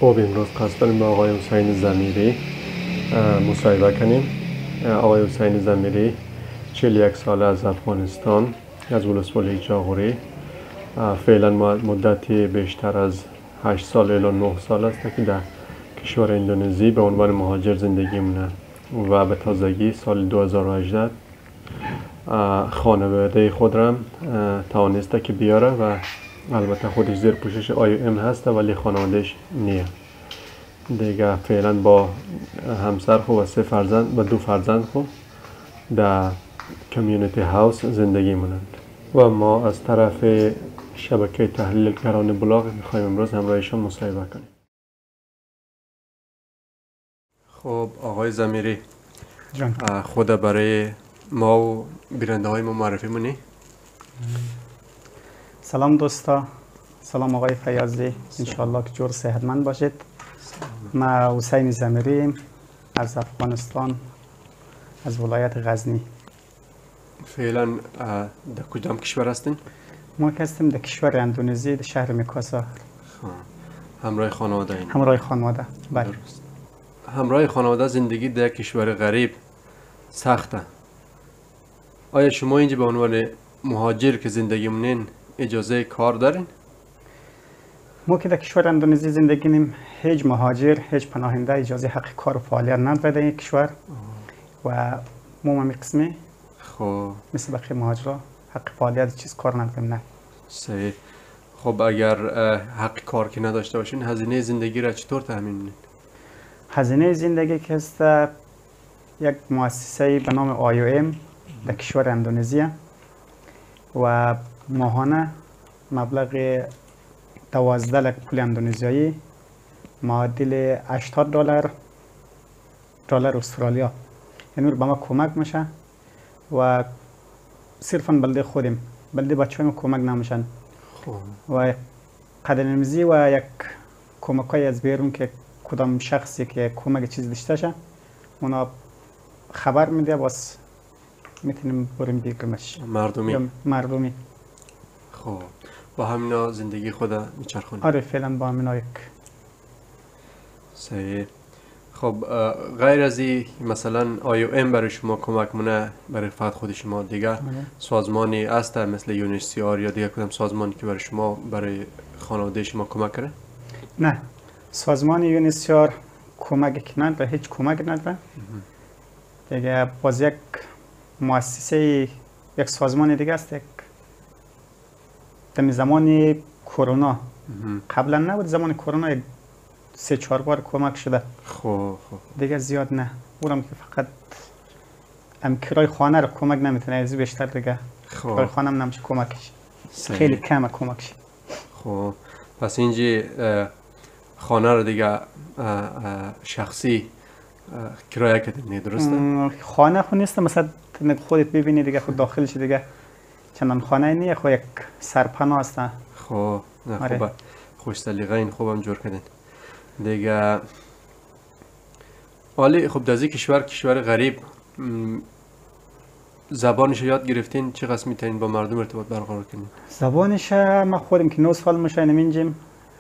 خب امروز قصد داریم با آقای حسین ضمیری مصاحبه کنیم. آقای حسین ضمیری 41 ساله از افغانستان، از ولسوالی جاغوری. فعلا مدتی بیشتر از 8 سال الی 9 سال است که در کشور اندونزی به عنوان مهاجر زندگی مونه و به تازگی سال 2018 خانواده خود را توانسته که بیاره و البته خودش زیر پوشش IOM هست ولی خانوادهش نیه دیگه. فعلا با همسر خود و 3 فرزند و 2 فرزند خود در کمیونیتی هاوس زندگی مونند و ما از طرف شبکه تحلیلگران بلاغ میخوایم امروز همراهشان مصاحبه کنیم. خب آقای ضمیری خود برای ما و بیننده های ما معرفی مونی؟ سلام دوستا، سلام آقای فیاضی، انشاءالله که جور صحتمند باشید. من حسین ضمیری از افغانستان، از ولایت غزنی. فعلا در کدام کشور هستین؟ ما که هستیم در کشور اندونزی، در شهر میکاسا. همراه خانواده این؟ همراه خانواده، بله. همراه خانواده زندگی در کشور غریب سخته. آیا شما اینجا به عنوان مهاجر که زندگی مونین اجازه کار دارین؟ ما که در کشور اندونزی زندگی نیم، هیچ مهاجر، هیچ پناهنده اجازه حق کار و فعالیت نداره در این کشور و ما هم قسمی خب مثل بقیه مهاجرا حق فعالیت چیز کار نداریم. نه صحیح. خب اگر حق کار که نداشته باشین هزینه زندگی را چطور تامین می‌کنید؟ هزینه زندگی که است یک مؤسسه به نام IOM در کشور اندونزی و ماهانه مبلغ 12 لک پول اندونزیایی معادل $80 استرالیا، یعنی به ما کمک میشه و صرفا بلده خودیم، بلده بچه ما کمک نمیشن. و قدرنمیزی و یک کمک های از بیرون که کدام شخصی که کمک چیز داشته شه اونا خبر میده، باز میتونیم بریم بگیرمش. مردمی. خب با همینا زندگی خود میچرخونید؟ آره فعلا با همینا یک. صحیح. خب غیر از این مثلا IOM برای شما کمک مونه برای فقط خود شما، دیگه سازمانی هست مثل UNHCR یا دیگه کدام سازمانی که برای شما برای خانواده شما کمک کنه؟ نه، سازمان UNHCR کمک نداره، هیچ کمک نداره. دیگه باز یک مؤسسه، یک سازمان دیگه است در زمان کرونا، قبلا نبود، زمان کرونا 3-4 بار کمک شده. خب دیگه زیاد نه، اونم که فقط کرای خانه رو کمک نمیتونه، از بیشتر دیگه کرای خانه هم نمیشه کمکش، خیلی کمه کمکش. خب پس اینجا خانه رو دیگه شخصی کرایه کردین، درسته؟ خانه خود نیست، مثلا خودت ببینی دیگه، خود داخلش دیگه چندان خانه نیه، خود یک سرپناه است. خب نه خوبه، خوش سلیقه این، خوبم جور کردین دیگه. ولی خب در کشور غریب زبانش یاد گرفتین، چقدر میتونین با مردم ارتباط برقرار کنین؟ زبانش ما خودم که 9 سال میشه اینجیم،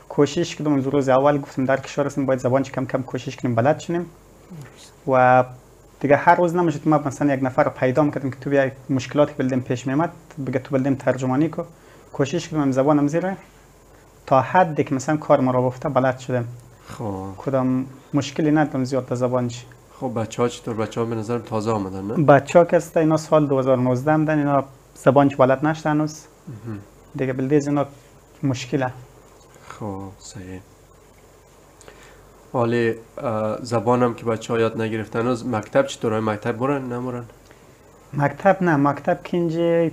کوشش کردم از روز اول گفتم در کشور هستیم باید زبانش کم کم کوشش کنیم بلد شیم و دیگه هر روز نمیشه ما مثلا یک نفر رو پیدا میکردیم که تو بیا مشکلاتی بلدیم پیش میامد بگه تو بلدیم ترجمانی کو، کوشش کردم زبانم زیره تا حدی که مثلا کار ما رو گفته بلد شدم. خب کدام مشکلی ندارم زیاد در زبانش. خب بچه‌ها چطور؟ بچه‌ها به نظر تازه آمدن نه؟ بچه‌ها که است اینا سال 2019 آمدن، اینا زبانش بلد نشدن هنوز دیگه، بلده از اینا مشکله. خب صحیح. ولی زبانم که بچه‌ها یاد نگرفتن هنوز، مکتب چطوره؟ مکتب برن نمورن؟ مکتب نه، مکتب که اینجا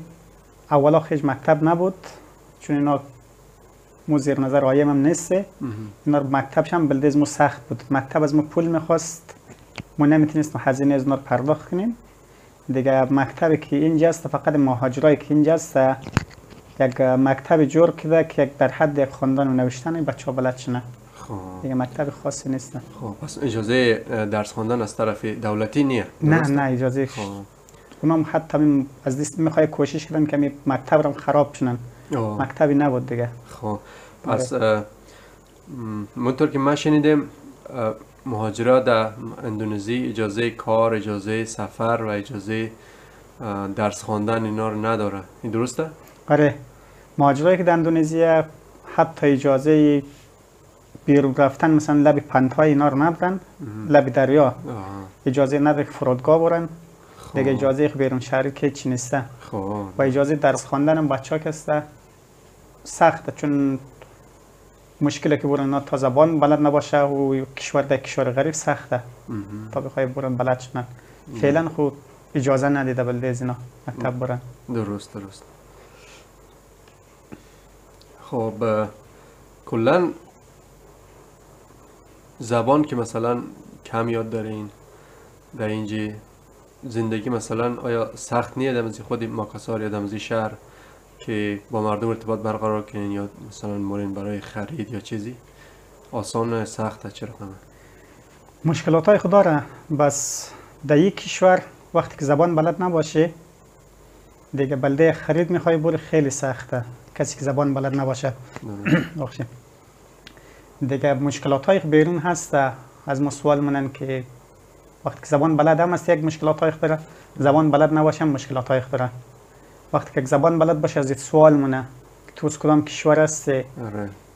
اولا خیلی مکتب نبود چون اینا مو زیر نظر آیم هم نیسته، اینا مکتبش هم بلده از مو سخت بود، مکتب از مو پول میخواست، ما نمیتونستم هزینه از اینا رو پرداخت کنیم دیگه. مکتبی که اینجا است فقط مهاجرایی که اینجا است یک مکتب جور کرده که در حد یک خواندن و نوشتن بچه ها بلد شنه. خب دیگه مکتب خاصی نیست. خب پس اجازه درس خواندن از طرف دولتی نیه؟ نه اجازه اونم حتی از دست میخوای کوشش کردن که مکتب رو خراب شنن، مکتبی نبود دیگه. خب پس منطور که ما شنیدیم مهاجرات در اندونزی اجازه کار، اجازه سفر و اجازه درس خواندن اینا رو نداره. این درسته؟ آره، مهاجرایی که در اندونزی حتی اجازه بیرون رفتن مثلا لب پنتای اینا رو ندارن، لب دریا اجازه نداره که فرودگاه برن. دیگه اجازه بیرون شهری که چی نیسته. و اجازه درس خواندن هم بچه ها که است سخته، چون مشکلی که برن تا زبان بلد نباشه و کشور غریب سخته تا بخوای برن بلد شدن. فعلا خود اجازه ندیده بلده از اینا مکتب برن. درست. خب کلا زبان که مثلا کم یاد دارین در اینجا زندگی، مثلا آیا سخت نیه دمزی خود ماکاسار یا دمزی شهر که با مردم ارتباط برقرار کنین یا مثلا مورین برای خرید یا چیزی؟ آسان سخته چه رقمه؟ مشکلات های خود داره، بس در یک کشور وقتی که زبان بلد نباشه دیگه بلده خرید میخوای بوری خیلی سخته، کسی که زبان بلد نباشه. دیگه مشکلات های بیرون هست. از ما سوال منن که وقتی که زبان بلد هم است یک مشکلات های داره، زبان بلد نباشه مشکلات های داره. وقتی که زبان بلد باشه از سوال منه تو از کدام کشور هستی،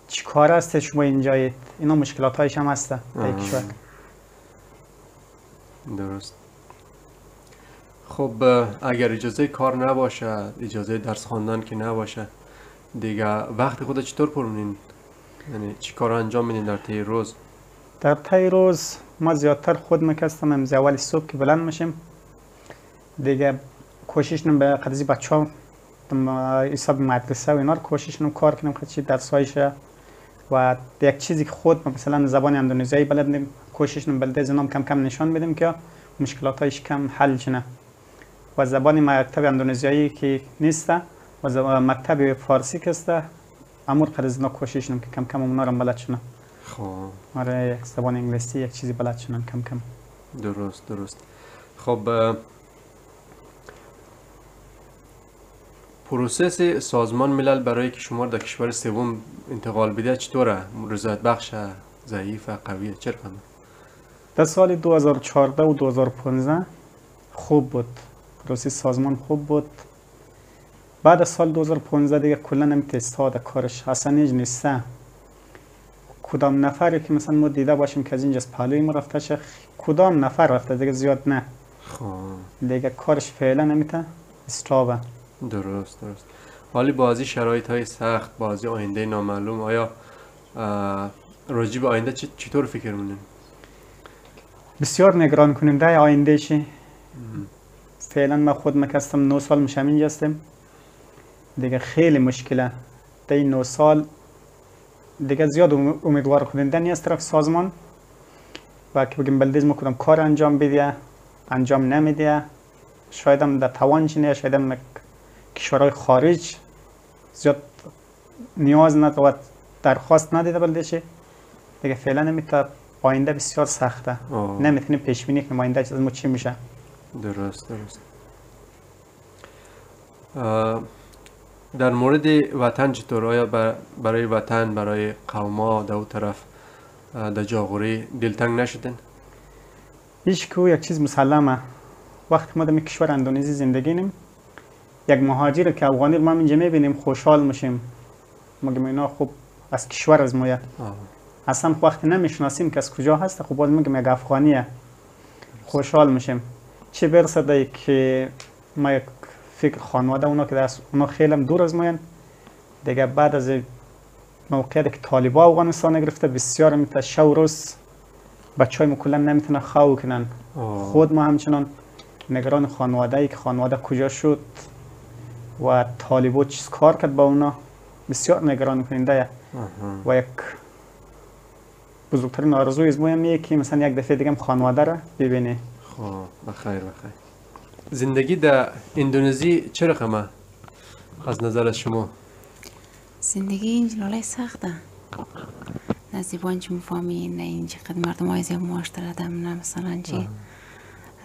چی کار هستی شما اینجایید، اینا مشکلات هایش هم هست در کشور. درست. خب اگر اجازه کار نباشه، اجازه درس خواندن که نباشه، دیگه وقت خود چطور پر می‌کنین؟ یعنی چی کار انجام میدین در طی روز؟ در طی روز ما زیادتر خود میکستم از اول صبح که بلند میشیم دیگه کوشش نم به قضیه بچه‌ها حساب مدرسه و اینا رو کوشش نم کار کنم که درسایش و یک چیزی که خود مثلا زبان اندونزیایی بلد نیم کوشش نم بلده زنام کم کم نشان بدیم که مشکلاتش کم حل شنه. و زبان مکتب اندونزیایی که نیسته و مکتب فارسی که است امور قرضنا کوشش نم که کم کم اونا رو بلد شنه. خب آره، یک زبان انگلیسی یک چیزی بلد شنن کم کم. درست. خب پروسس سازمان ملل برای که شما در کشور سوم انتقال بده چطوره؟ رضایت بخش، ضعیف، قویه، چه رقمه؟ در سال 2014 و 2015 خوب بود، پروسس سازمان خوب بود. بعد از سال 2015 دیگه کلا نمیتستاد کارش اصلا نیسته. کدام نفری که مثلا ما دیده باشیم که از اینجا از پهلوی ما رفته کدام نفر رفته دیگه زیاد نه. دیگه کارش فعلا نمیته استرابه. درست. ولی بازی شرایط های سخت، بازی آینده نامعلوم، آیا راجع به آینده چطور فکر می‌کنین؟ بسیار نگران کننده آینده شه. فعلا ما خود مکستم 9 سال میشم اینجا هستم دیگه خیلی مشکله. در این 9 سال دیگه زیاد امیدوار کننده نیست طرف سازمان و که بگیم بلدیز ما کدام کار انجام بده انجام نمیده. شاید هم در توانش نیست، شاید هم کشورهای خارج زیاد نیاز نداره و درخواست ندیده بلدیشه دیگه. فعلا نمیتونه، آینده بسیار سخته. نمیتونیم پیش بینی کنیم آینده از ما چی میشه. درست. در مورد وطن چطور؟ آیا برای وطن، برای قوما در اون طرف در جاغوری دلتنگ نشدن؟ هیچ که یک چیز مسلمه. وقتی ما در کشور اندونزی زندگی نیم یک مهاجر که افغانی رو ما اینجا میبینیم خوشحال میشیم، میگیم اینا خوب از کشور از مایه. اصلا وقتی نمیشناسیم که از کجا هست خب باز میگیم یک افغانیه، خوشحال میشیم. چه برسه که ما یک فکر خانواده اونا که اونا خیلی هم دور از ماین دیگه. بعد از موقعیتی که طالبا افغانستان گرفته بسیار میتونه شو روز بچهای ما کلا نمیتونه خو کنن. خود ما همچنان نگران خانواده ای که خانواده کجا شد و طالبا چیز کار کرد با اونا، بسیار نگران کننده. و یک بزرگترین آرزوی از ما اینه که مثلا یک دفعه دیگه خانواده را ببینه. خب بخیر. زندگی در اندونزی چه رقمه از نظر شما؟ زندگی اینجا سخته، نه زبان چی میفهمی، نه اینجا قد مردم های زیاد معاشرت هم، نه مثلا چی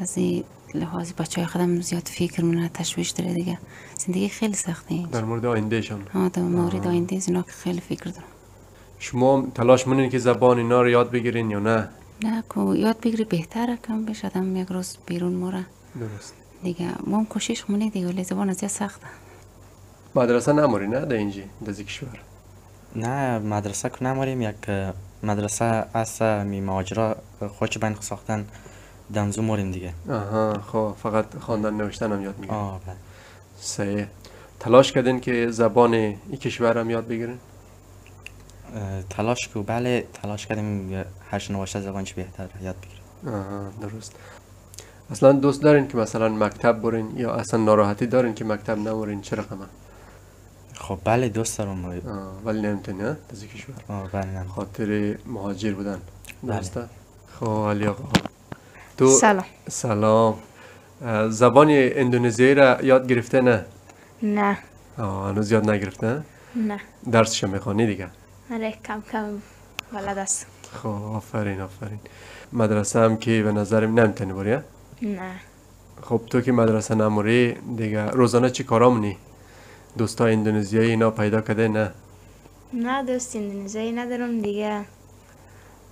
از این لحاظ بچه های خودم زیاد فکر منه تشویش داره دیگه. زندگی خیلی سخته اینجا. در مورد آینده شان؟ در مورد آینده اینا که خیلی فکر دارم. شما تلاش منین که زبان اینا رو یاد بگیرین یا نه؟ نه کو یاد بگیری بهتره، کم بشه آدم یک روز بیرون موره درست. دیگه. ما هم کوشش کنیم دیگه، ولی زبان از سخته. مدرسه نموری نه در اینجی در کشور؟ نه مدرسه که نماریم، یک مدرسه از می مهاجرا خودش بین ساختن دنزو موریم دیگه. آها خب فقط خواندن نوشتن هم یاد میگیرین؟ بله. صحیح. تلاش کردین که زبان این کشور هم یاد بگیرین؟ تلاش که بله تلاش کردیم هرچ نوشته زبانش بهتر یاد بگیریم. آها درست. اصلا دوست دارین که مثلا مکتب برین یا اصلا ناراحتی دارین که مکتب نمورین؟ چه رقمه؟ خب بله دوست دارم. ولی نمیتونی ها از کشور؟ بله نمیتونم. خاطر مهاجر بودن. بله. درسته؟ خب علی آقا تو سلام. زبان اندونزیایی را یاد گرفته نه؟ نه. هنوز یاد نگرفته؟ نه. درسش میخوانی دیگه؟ آره کم کم بلد است. خب آفرین. مدرسه هم که به نظرم نمیتونی بری؟ نه. خب تو که مدرسه نموری دیگه روزانه چی کارا مونی؟ دوستا اندونزیایی اینا پیدا کرده نه؟ نه دوست اندونزیایی ندارم دیگه،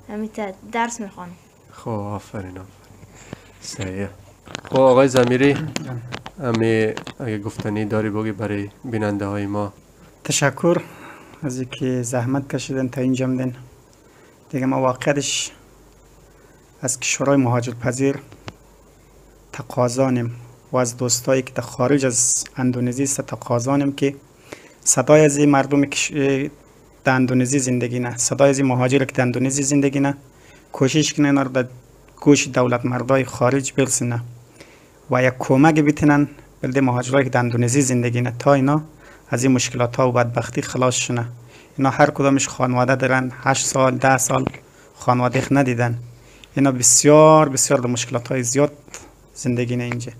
همیتا درس میخوانم. خب آفرین. صحیح. خب آقای زمیری امی اگه گفتنی داری بگی برای بیننده های ما. تشکر از اینکه زحمت کشیدن تا اینجا آمدن. دیگه ما واقعیتش از کشورهای مهاجر پذیر تقاضانیم و از دوستایی که در خارج از اندونزی است تقاضانیم که صدای از مردمی که در اندونزی زندگی نه، صدای از مهاجر که در اندونزی زندگی نه، کوشش کنن اینا رو در گوش دولت مردای خارج برسونه و یک کمک بتونن بلده مهاجرایی که در اندونزی زندگی نه تا اینا از این مشکلات ها و بدبختی خلاص شونه. اینا هر کدامش خانواده دارن، 8 سال 10 سال خانواده ندیدن. اینا بسیار در مشکلات های زیاد زندگی نه اینجا.